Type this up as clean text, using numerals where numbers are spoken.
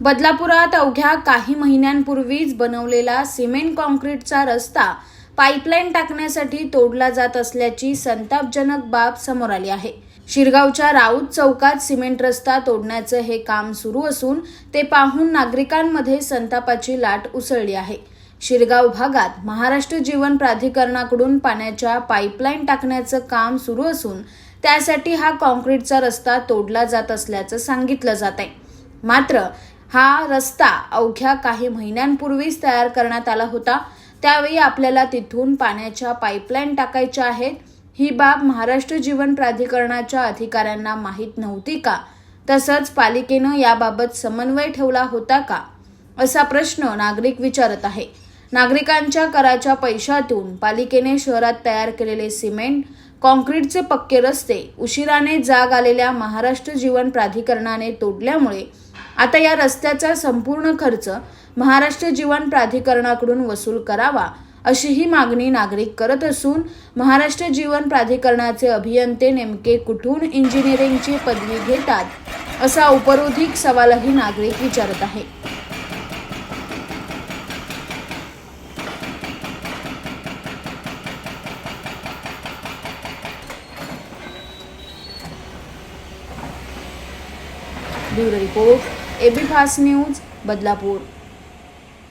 बदलापुरात अवघ्या काही महिन्यांपूर्वीच बनवलेला सिमेंट कॉन्क्रीटचा रस्ता पाईपलाईन टाकण्यासाठी तोडला जात असल्याची संतापजनक बाब समोर आली आहे। शिरगावच्या राऊत चौकात सिमेंट रस्ता तोडण्याचं हे काम सुरू असून ते पाहून नागरिकांमध्ये संतापाची लाट उसळली आहे। शिरगाव भागात महाराष्ट्र जीवन प्राधिकरणाकडून पाण्याच्या पाईपलाईन टाकण्याचं काम सुरू असून त्यासाठी हा कॉन्क्रीटचा रस्ता तोडला जात असल्याचं सांगितलं जात आहे। मात्र हा रस्ता अवघ्या काही महिन्यांपूर्वीच तयार करण्यात आला होता। त्यावेळी आपल्याला तिथून पाण्याच्या पाईपलाईन टाकायच्या आहेत ही बाब महाराष्ट्र जीवन प्राधिकरणाच्या अधिकाऱ्यांना माहीत नव्हती का? तसंच पालिकेनं याबाबत समन्वय ठेवला होता का? असा प्रश्न नागरिक विचारत आहे। नागरिकांच्या कराच्या पैशातून पालिकेने शहरात तयार केलेले सिमेंट कॉन्क्रीटचे पक्के रस्ते उशिराने जाग आलेल्या महाराष्ट्र जीवन प्राधिकरणाने तोडल्यामुळे आता या रस्त्याचा संपूर्ण खर्च महाराष्ट्र जीवन प्राधिकरणाकडून वसूल करावा अशीही मागणी नागरिक करत असून महाराष्ट्र जीवन प्राधिकरणाचे अभियंते नेमके कुठून इंजिनिअरिंगची पदवी घेतात असा उपरोधिक सवालही नागरिक विचारत आहे। Bureau report AB fast news Badlapur.